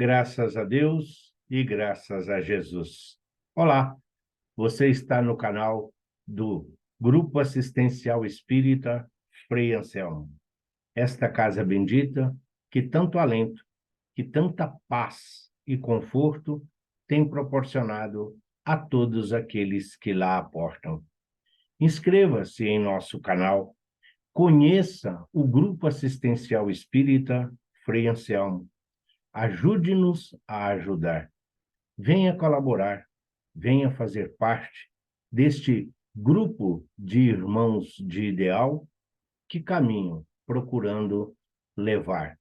Graças a Deus e graças a Jesus. Olá, você está no canal do Grupo Assistencial Espírita Frei Anselmo. Esta casa bendita que tanto alento, que tanta paz e conforto tem proporcionado a todos aqueles que lá aportam. Inscreva-se em nosso canal, conheça o Grupo Assistencial Espírita Frei Anselmo. Ajude-nos a ajudar. Venha colaborar, venha fazer parte deste grupo de irmãos de ideal que caminham procurando levar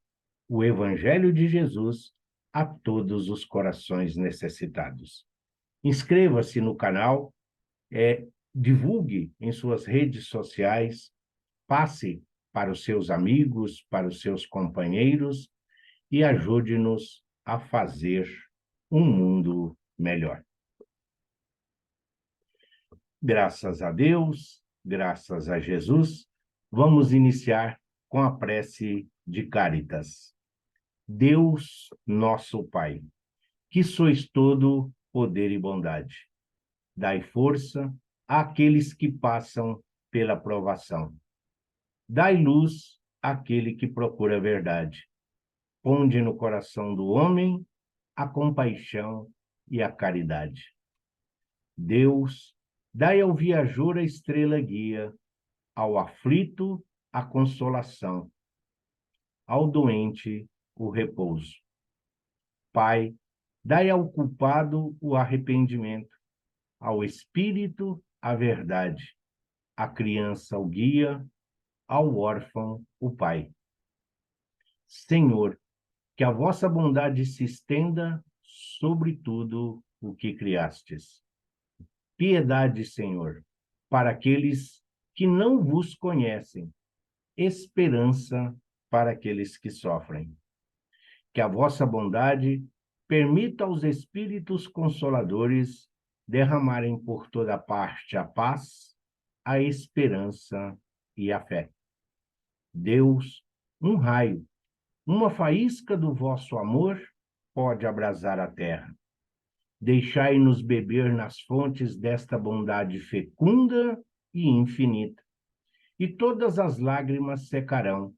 o Evangelho de Jesus a todos os corações necessitados. Inscreva-se no canal, divulgue em suas redes sociais, passe para os seus amigos, para os seus companheiros e ajude-nos a fazer um mundo melhor. Graças a Deus, graças a Jesus, vamos iniciar com a prece de Cáritas. Deus, nosso Pai, que sois todo poder e bondade, dai força àqueles que passam pela provação. Dai luz àquele que procura a verdade. Ponde no coração do homem a compaixão e a caridade. Deus, dai ao viajor a estrela guia, ao aflito a consolação, ao doente o repouso. Pai, dai ao culpado o arrependimento, ao espírito a verdade, à criança o guia, ao órfão o pai. Senhor, que a vossa bondade se estenda sobre tudo o que criastes. Piedade, Senhor, para aqueles que não vos conhecem, esperança para aqueles que sofrem. Que a vossa bondade permita aos Espíritos Consoladores derramarem por toda parte a paz, a esperança e a fé. Deus, um raio, uma faísca do vosso amor pode abrasar a terra. Deixai-nos beber nas fontes desta bondade fecunda e infinita. E todas as lágrimas secarão,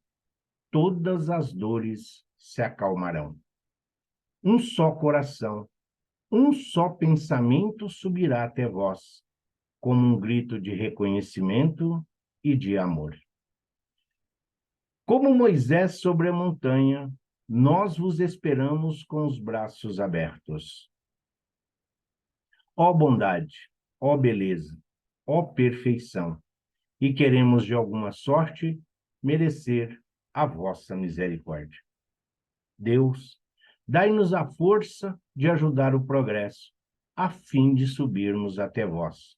todas as dores se acalmarão. Um só coração, um só pensamento subirá até vós, como um grito de reconhecimento e de amor. Como Moisés sobre a montanha, nós vos esperamos com os braços abertos. Ó bondade, ó beleza, ó perfeição, e queremos de alguma sorte merecer a vossa misericórdia. Deus, dai-nos a força de ajudar o progresso, a fim de subirmos até vós.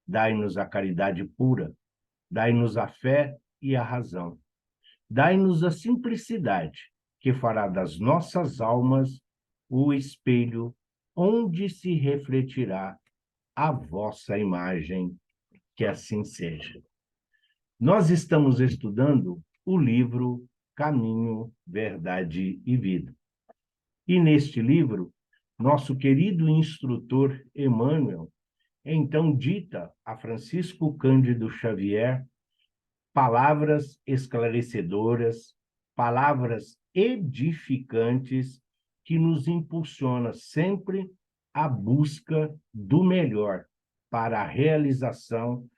Dai-nos a caridade pura, dai-nos a fé e a razão. Dai-nos a simplicidade, que fará das nossas almas o espelho onde se refletirá a vossa imagem, que assim seja. Nós estamos estudando o livro Caminho, Verdade e Vida. E neste livro, nosso querido instrutor Emmanuel, então dita a Francisco Cândido Xavier palavras esclarecedoras, palavras edificantes que nos impulsiona sempre à busca do melhor para a realização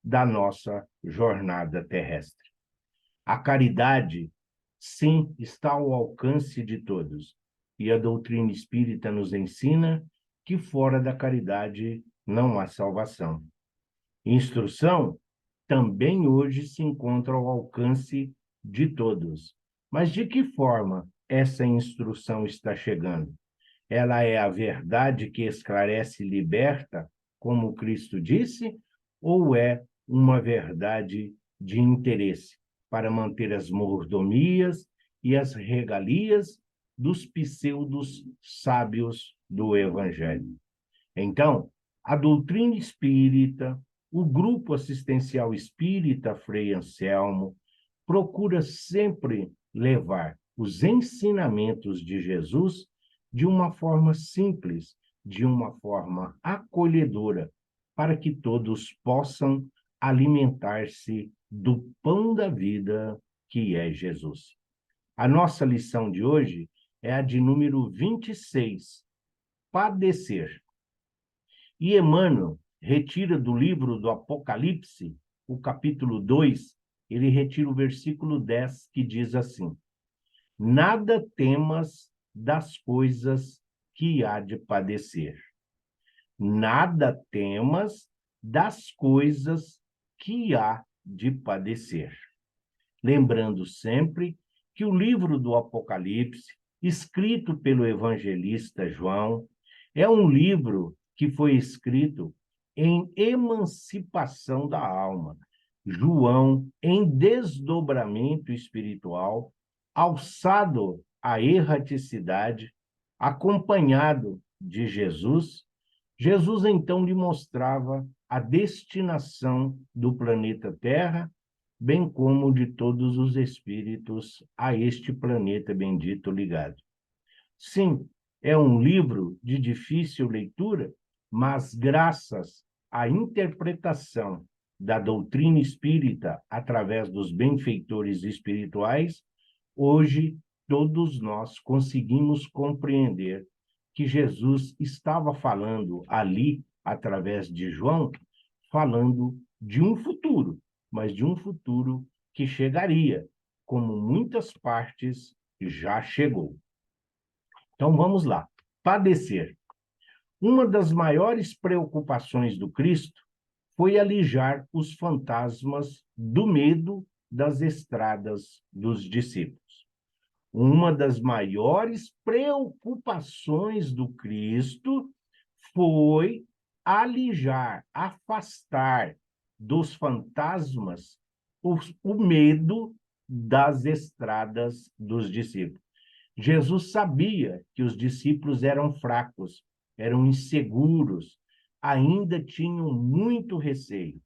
da nossa jornada terrestre. A caridade, sim, está ao alcance de todos, e a doutrina espírita nos ensina que fora da caridade não há salvação. Instrução também hoje se encontra ao alcance de todos. Mas de que forma essa instrução está chegando? Ela é a verdade que esclarece e liberta, como Cristo disse, ou é uma verdade de interesse para manter as mordomias e as regalias dos pseudos sábios do Evangelho? Então, a doutrina espírita, o Grupo Assistencial Espírita Frei Anselmo, procura sempre levar os ensinamentos de Jesus de uma forma simples, de uma forma acolhedora, para que todos possam alimentar-se do pão da vida, que é Jesus. A nossa lição de hoje é a de número 26, padecer. E Emmanuel retira do livro do Apocalipse, o capítulo 2, ele retira o versículo 10, que diz assim: nada temas das coisas que há de padecer. Nada temas das coisas que há de padecer. Lembrando sempre que o livro do Apocalipse, escrito pelo evangelista João, é um livro que foi escrito em emancipação da alma. João, em desdobramento espiritual, alçado à erraticidade, acompanhado de Jesus, Jesus então lhe mostrava a destinação do planeta Terra, bem como de todos os espíritos a este planeta bendito ligado. Sim, é um livro de difícil leitura, mas graças à interpretação da doutrina espírita através dos benfeitores espirituais, hoje todos nós conseguimos compreender que Jesus estava falando ali, através de João, falando de um futuro, mas de um futuro que chegaria, como muitas partes já chegou. Então vamos lá. Padecer. Uma das maiores preocupações do Cristo foi alijar os fantasmas do medo das estradas dos discípulos. Uma das maiores preocupações do Cristo foi alijar, afastar dos fantasmas o medo das estradas dos discípulos. Jesus sabia que os discípulos eram fracos, eram inseguros, ainda tinham muito receio.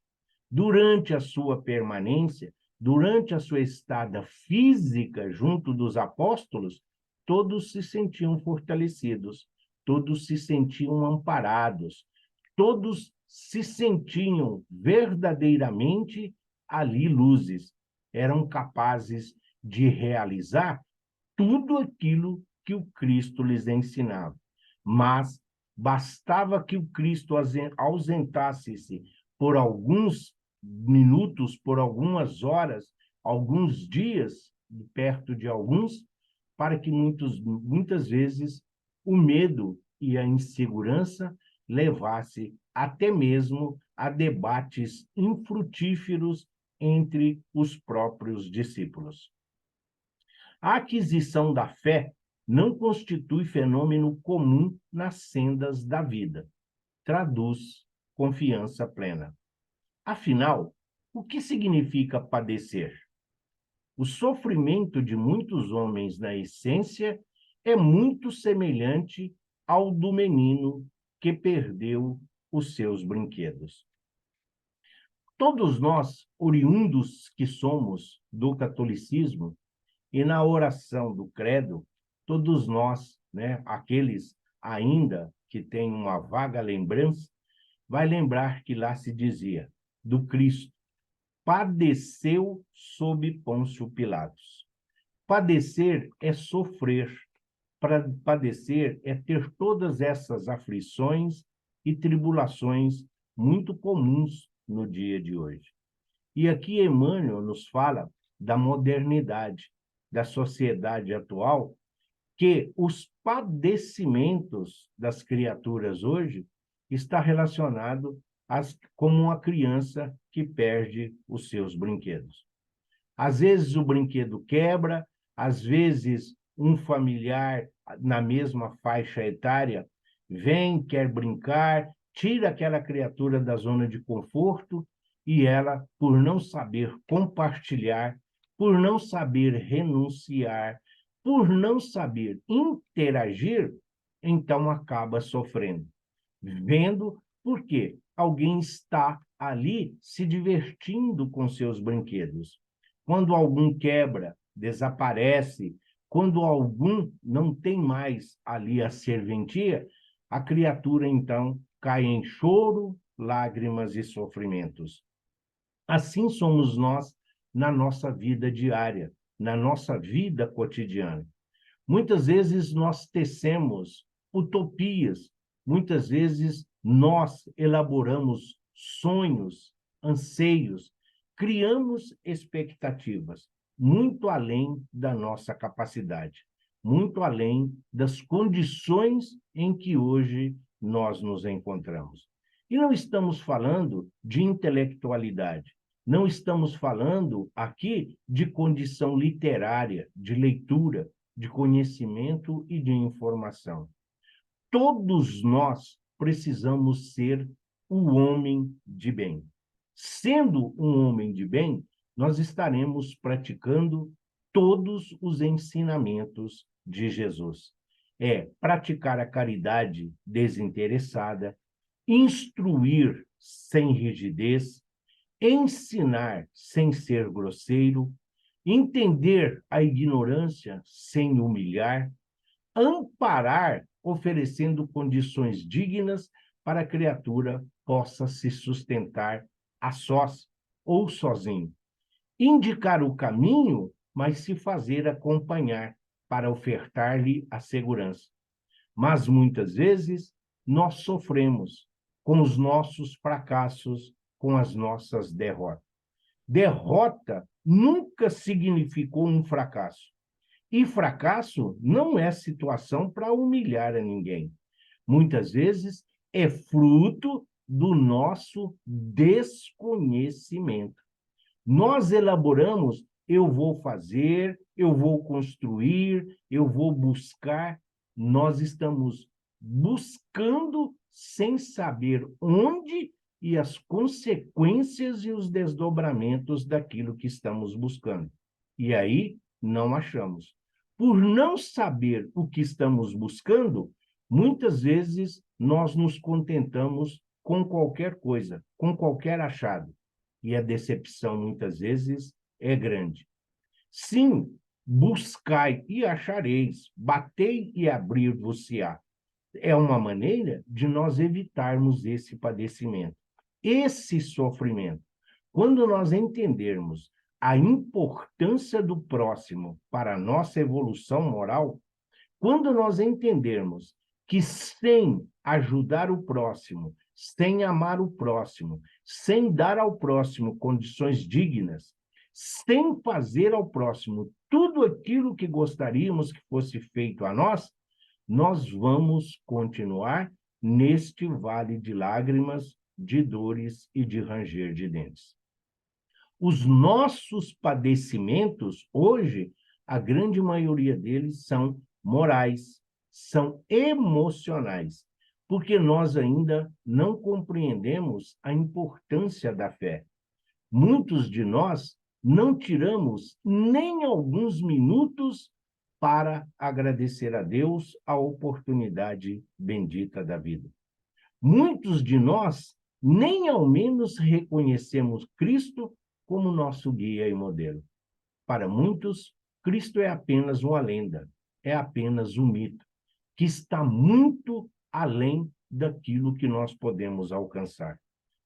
Durante a sua permanência, durante a sua estada física junto dos apóstolos, todos se sentiam fortalecidos, todos se sentiam amparados, todos se sentiam verdadeiramente ali luzes, eram capazes de realizar tudo aquilo que o Cristo lhes ensinava. Mas bastava que o Cristo ausentasse-se por alguns minutos, por algumas horas, alguns dias, perto de alguns, para que muitas vezes o medo e a insegurança levasse até mesmo a debates infrutíferos entre os próprios discípulos. A aquisição da fé não constitui fenômeno comum nas sendas da vida. Traduz confiança plena. Afinal, o que significa padecer? O sofrimento de muitos homens, na essência, é muito semelhante ao do menino que perdeu os seus brinquedos. Todos nós, oriundos que somos do catolicismo, e na oração do credo, todos nós, né, aqueles ainda que têm uma vaga lembrança, vai lembrar que lá se dizia do Cristo: padeceu sob Pôncio Pilatos. Padecer é sofrer. Padecer é ter todas essas aflições e tribulações muito comuns no dia de hoje. E aqui Emmanuel nos fala da modernidade, da sociedade atual, que os padecimentos das criaturas hoje está relacionado como uma criança que perde os seus brinquedos. Às vezes o brinquedo quebra, às vezes um familiar na mesma faixa etária vem, quer brincar, tira aquela criatura da zona de conforto e ela, por não saber compartilhar, por não saber renunciar, por não saber interagir, então acaba sofrendo. Vendo porque alguém está ali se divertindo com seus brinquedos. Quando algum quebra, desaparece, quando algum não tem mais ali a serventia, a criatura então cai em choro, lágrimas e sofrimentos. Assim somos nós na nossa vida diária, na nossa vida cotidiana. Muitas vezes nós tecemos utopias, muitas vezes nós elaboramos sonhos, anseios, criamos expectativas, muito além da nossa capacidade, muito além das condições em que hoje nós nos encontramos. E não estamos falando de intelectualidade, não estamos falando aqui de condição literária, de leitura, de conhecimento e de informação. Todos nós precisamos ser um homem de bem. Sendo um homem de bem, nós estaremos praticando todos os ensinamentos de Jesus. É praticar a caridade desinteressada, instruir sem rigidez, ensinar sem ser grosseiro, entender a ignorância sem humilhar, amparar, oferecendo condições dignas para a criatura possa se sustentar a sós ou sozinho. Indicar o caminho, mas se fazer acompanhar para ofertar-lhe a segurança. Mas muitas vezes nós sofremos com os nossos fracassos, com as nossas derrotas. Derrota nunca significou um fracasso. E fracasso não é situação para humilhar a ninguém. Muitas vezes é fruto do nosso desconhecimento. Nós elaboramos, eu vou fazer, eu vou construir, eu vou buscar. Nós estamos buscando sem saber onde e as consequências e os desdobramentos daquilo que estamos buscando. E aí não achamos. Por não saber o que estamos buscando, muitas vezes nós nos contentamos com qualquer coisa, com qualquer achado. E a decepção, muitas vezes, é grande. Sim, buscai e achareis, batei e abrir-vos-á. É uma maneira de nós evitarmos esse padecimento, esse sofrimento. Quando nós entendermos a importância do próximo para a nossa evolução moral, quando nós entendermos que sem ajudar o próximo, sem amar o próximo, sem dar ao próximo condições dignas, sem fazer ao próximo tudo aquilo que gostaríamos que fosse feito a nós, nós vamos continuar neste vale de lágrimas, de dores e de ranger de dentes. Os nossos padecimentos, hoje, a grande maioria deles são morais, são emocionais, porque nós ainda não compreendemos a importância da fé. Muitos de nós não tiramos nem alguns minutos para agradecer a Deus a oportunidade bendita da vida. Muitos de nós nem ao menos reconhecemos Cristo como nosso guia e modelo. Para muitos, Cristo é apenas uma lenda, é apenas um mito, que está muito além daquilo que nós podemos alcançar.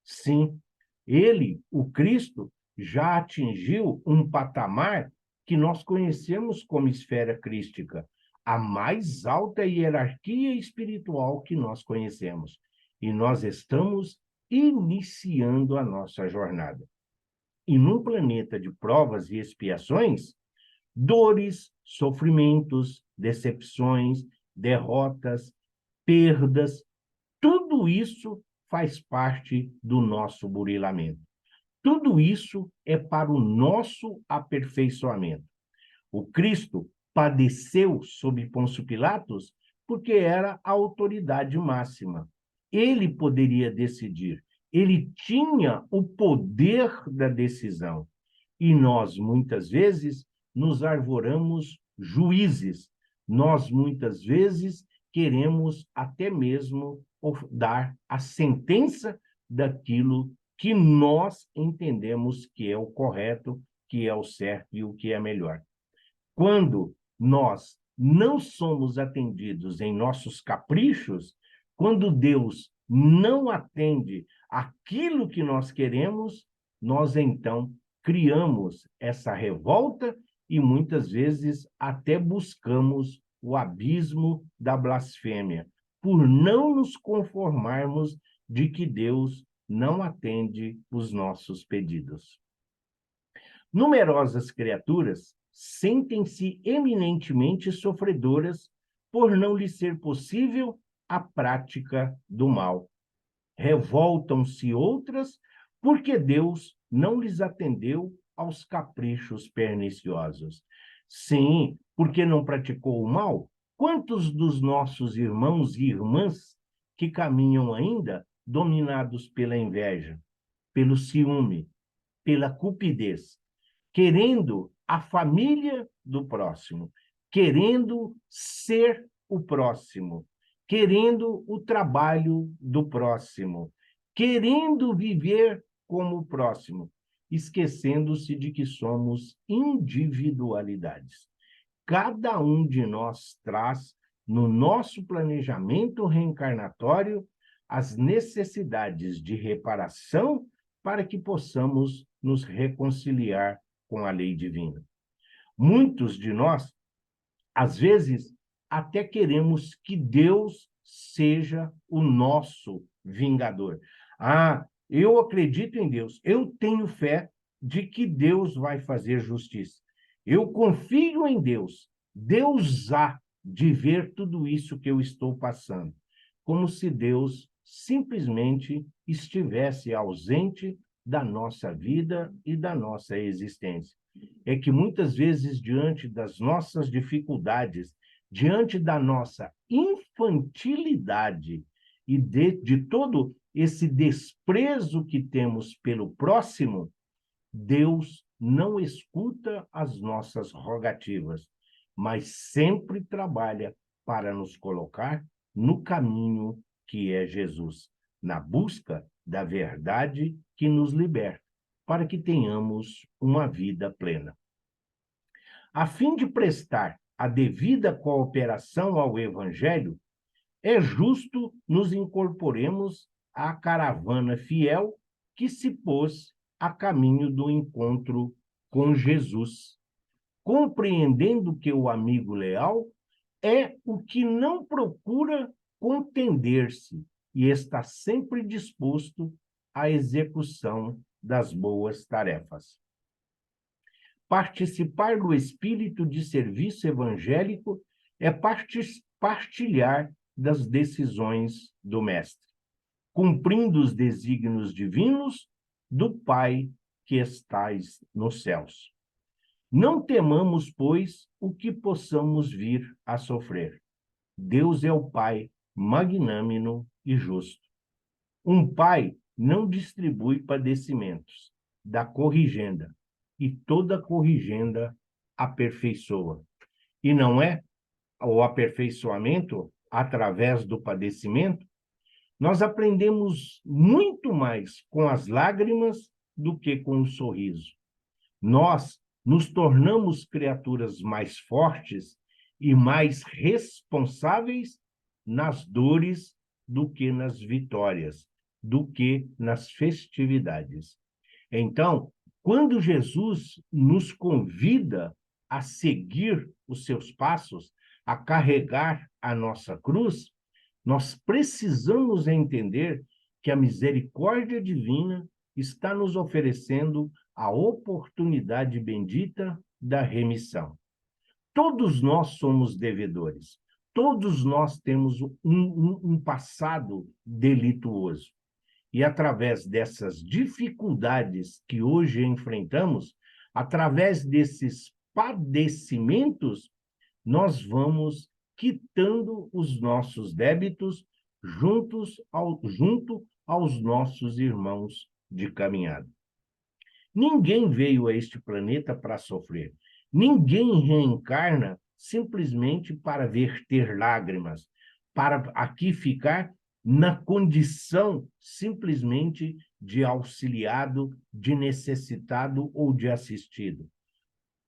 Sim, ele, o Cristo, já atingiu um patamar que nós conhecemos como esfera crística, a mais alta hierarquia espiritual que nós conhecemos. E nós estamos iniciando a nossa jornada. E num planeta de provas e expiações, dores, sofrimentos, decepções, derrotas, perdas, tudo isso faz parte do nosso burilamento. Tudo isso é para o nosso aperfeiçoamento. O Cristo padeceu sob Pôncio Pilatos porque era a autoridade máxima. Ele poderia decidir. Ele tinha o poder da decisão. E nós, muitas vezes, nos arvoramos juízes. Nós, muitas vezes, queremos até mesmo dar a sentença daquilo que nós entendemos que é o correto, que é o certo e o que é melhor. Quando nós não somos atendidos em nossos caprichos, quando Deus não atende aquilo que nós queremos, nós então criamos essa revolta e muitas vezes até buscamos o abismo da blasfêmia, por não nos conformarmos de que Deus não atende os nossos pedidos. Numerosas criaturas sentem-se eminentemente sofredoras por não lhe ser possível a prática do mal. Revoltam-se outras porque Deus não lhes atendeu aos caprichos perniciosos. Sim, porque não praticou o mal? Quantos dos nossos irmãos e irmãs que caminham ainda dominados pela inveja, pelo ciúme, pela cupidez, querendo a família do próximo, querendo ser o próximo, querendo o trabalho do próximo, querendo viver como o próximo, esquecendo-se de que somos individualidades. Cada um de nós traz no nosso planejamento reencarnatório as necessidades de reparação para que possamos nos reconciliar com a lei divina. Muitos de nós, às vezes, até queremos que Deus seja o nosso vingador. Ah, eu acredito em Deus, eu tenho fé de que Deus vai fazer justiça. Eu confio em Deus. Deus há de ver tudo isso que eu estou passando. Como se Deus simplesmente estivesse ausente da nossa vida e da nossa existência. É que muitas vezes, diante das nossas dificuldades, diante da nossa infantilidade e de todo esse desprezo que temos pelo próximo, Deus não escuta as nossas rogativas, mas sempre trabalha para nos colocar no caminho que é Jesus, na busca da verdade que nos liberta, para que tenhamos uma vida plena. A fim de prestar a devida cooperação ao Evangelho, é justo nos incorporemos à caravana fiel que se pôs a caminho do encontro com Jesus, compreendendo que o amigo leal é o que não procura contender-se e está sempre disposto à execução das boas tarefas. Participar do espírito de serviço evangélico é partilhar das decisões do Mestre, cumprindo os desígnios divinos do Pai que estais nos céus. Não temamos, pois, o que possamos vir a sofrer. Deus é o Pai magnânimo e justo. Um pai não distribui padecimentos, dá corrigenda, e toda corrigenda aperfeiçoa. E não é o aperfeiçoamento através do padecimento? Nós aprendemos muito mais com as lágrimas do que com o sorriso. Nós nos tornamos criaturas mais fortes e mais responsáveis nas dores do que nas vitórias, do que nas festividades. Então, quando Jesus nos convida a seguir os seus passos, a carregar a nossa cruz, nós precisamos entender que a misericórdia divina está nos oferecendo a oportunidade bendita da remissão. Todos nós somos devedores. Todos nós temos um passado delituoso. E através dessas dificuldades que hoje enfrentamos, através desses padecimentos, nós vamos quitando os nossos débitos junto aos nossos irmãos de caminhada. Ninguém veio a este planeta para sofrer. Ninguém reencarna simplesmente para verter lágrimas, para aqui ficar na condição simplesmente de auxiliado, de necessitado ou de assistido.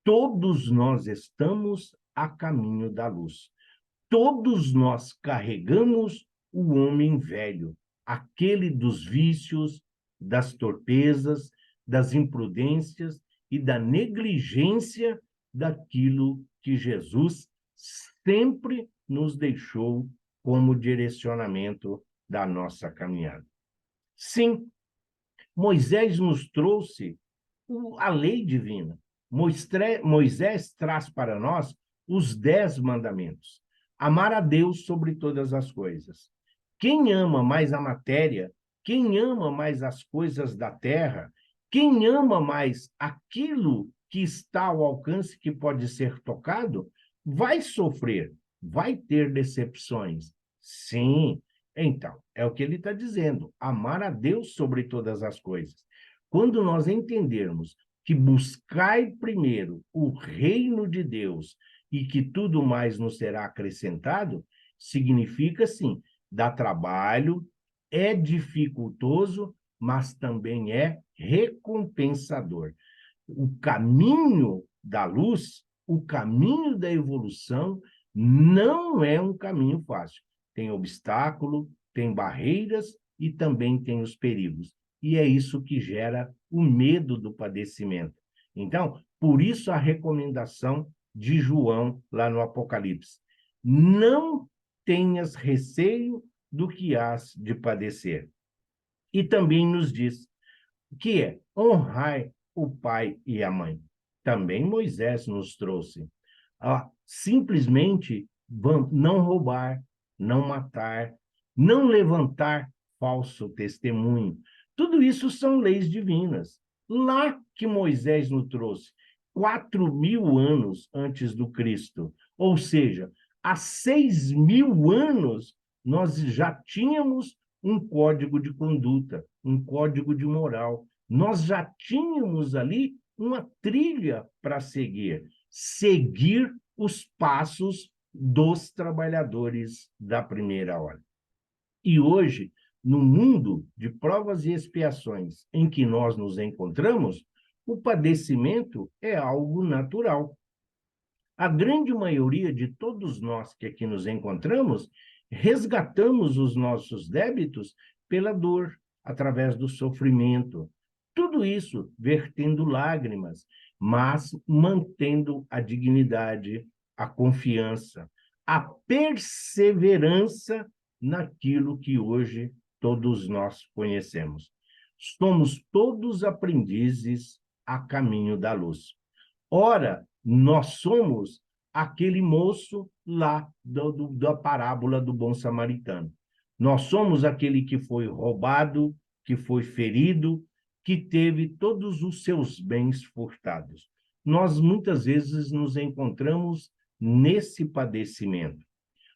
Todos nós estamos a caminho da luz. Todos nós carregamos o homem velho, aquele dos vícios, das torpezas, das imprudências e da negligência daquilo que Jesus sempre nos deixou como direcionamento da nossa caminhada. Sim, Moisés nos trouxe a lei divina. Moisés traz para nós os 10 mandamentos. Amar a Deus sobre todas as coisas. Quem ama mais a matéria, quem ama mais as coisas da terra, quem ama mais aquilo que está ao alcance, que pode ser tocado, vai sofrer, vai ter decepções. Sim, então, é o que ele está dizendo, amar a Deus sobre todas as coisas. Quando nós entendermos que buscai primeiro o reino de Deus e que tudo mais nos será acrescentado, significa, sim, dá trabalho, é dificultoso, mas também é recompensador. O caminho da luz, o caminho da evolução, não é um caminho fácil. Tem obstáculo, tem barreiras e também tem os perigos. E é isso que gera o medo do padecimento. Então, por isso a recomendação de João lá no Apocalipse: não tenhas receio do que hás de padecer. E também nos diz que é honrai o pai e a mãe. Também Moisés nos trouxe. Simplesmente não roubar, não matar, não levantar falso testemunho. Tudo isso são leis divinas. Lá que Moisés nos trouxe, 4.000 anos antes do Cristo, ou seja, há 6.000 anos, nós já tínhamos um código de conduta, um código de moral. Nós já tínhamos ali uma trilha para seguir os passos dos trabalhadores da primeira hora. E hoje, no mundo de provas e expiações em que nós nos encontramos, o padecimento é algo natural. A grande maioria de todos nós que aqui nos encontramos, resgatamos os nossos débitos pela dor, através do sofrimento. Tudo isso vertendo lágrimas, mas mantendo a dignidade, a confiança, a perseverança naquilo que hoje todos nós conhecemos. Somos todos aprendizes a caminho da luz. Ora, nós somos aquele moço lá da parábola do bom samaritano. Nós somos aquele que foi roubado, que foi ferido, que teve todos os seus bens furtados. Nós muitas vezes nos encontramos nesse padecimento,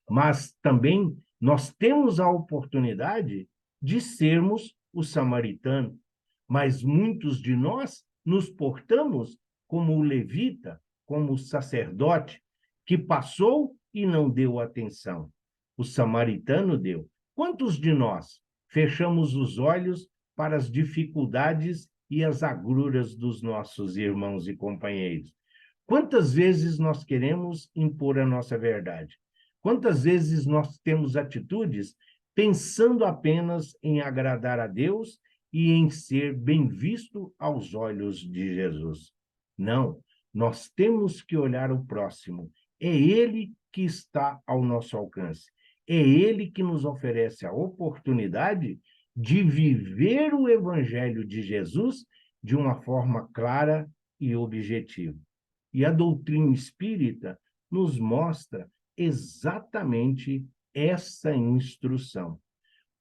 mas também nós temos a oportunidade de sermos o samaritano, mas muitos de nós nos portamos como o levita, como o sacerdote, que passou e não deu atenção. O samaritano deu. Quantos de nós fechamos os olhos para as dificuldades e as agruras dos nossos irmãos e companheiros? Quantas vezes nós queremos impor a nossa verdade? Quantas vezes nós temos atitudes pensando apenas em agradar a Deus e em ser bem visto aos olhos de Jesus? Não, nós temos que olhar o próximo. É ele que está ao nosso alcance. É ele que nos oferece a oportunidade de viver o Evangelho de Jesus de uma forma clara e objetiva. E a doutrina espírita nos mostra exatamente essa instrução.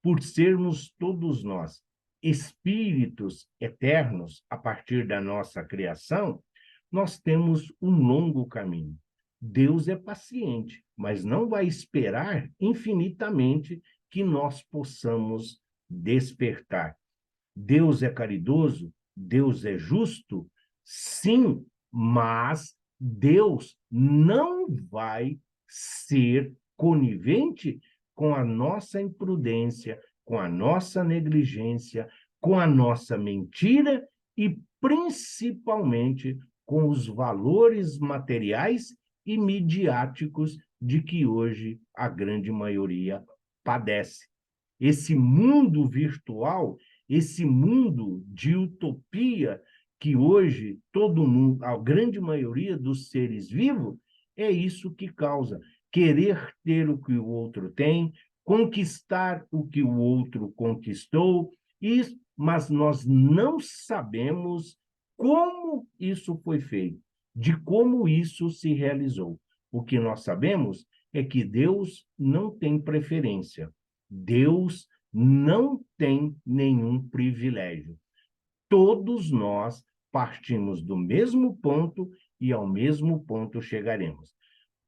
Por sermos todos nós espíritos eternos a partir da nossa criação, nós temos um longo caminho. Deus é paciente, mas não vai esperar infinitamente que nós possamos despertar. Deus é caridoso, Deus é justo, sim, mas Deus não vai ser conivente com a nossa imprudência, com a nossa negligência, com a nossa mentira e, principalmente, com os valores materiais e midiáticos de que hoje a grande maioria padece. Esse mundo virtual, esse mundo de utopia que hoje todo mundo, a grande maioria dos seres vivos, é isso que causa querer ter o que o outro tem, conquistar o que o outro conquistou, mas nós não sabemos como isso foi feito, de como isso se realizou. O que nós sabemos é que Deus não tem preferência. Deus não tem nenhum privilégio. Todos nós partimos do mesmo ponto e ao mesmo ponto chegaremos.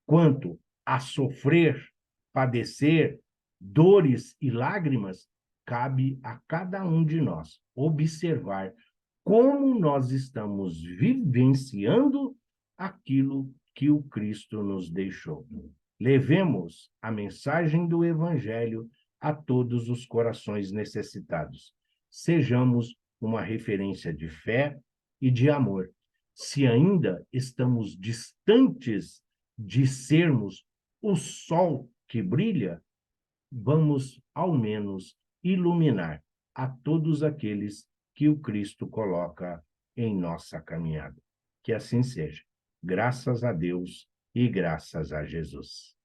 Quanto a sofrer, padecer, dores e lágrimas, cabe a cada um de nós observar como nós estamos vivenciando aquilo que o Cristo nos deixou. Levemos a mensagem do Evangelho a todos os corações necessitados. Sejamos uma referência de fé e de amor. Se ainda estamos distantes de sermos o sol que brilha, vamos, ao menos, iluminar a todos aqueles que o Cristo coloca em nossa caminhada. Que assim seja. Graças a Deus e graças a Jesus.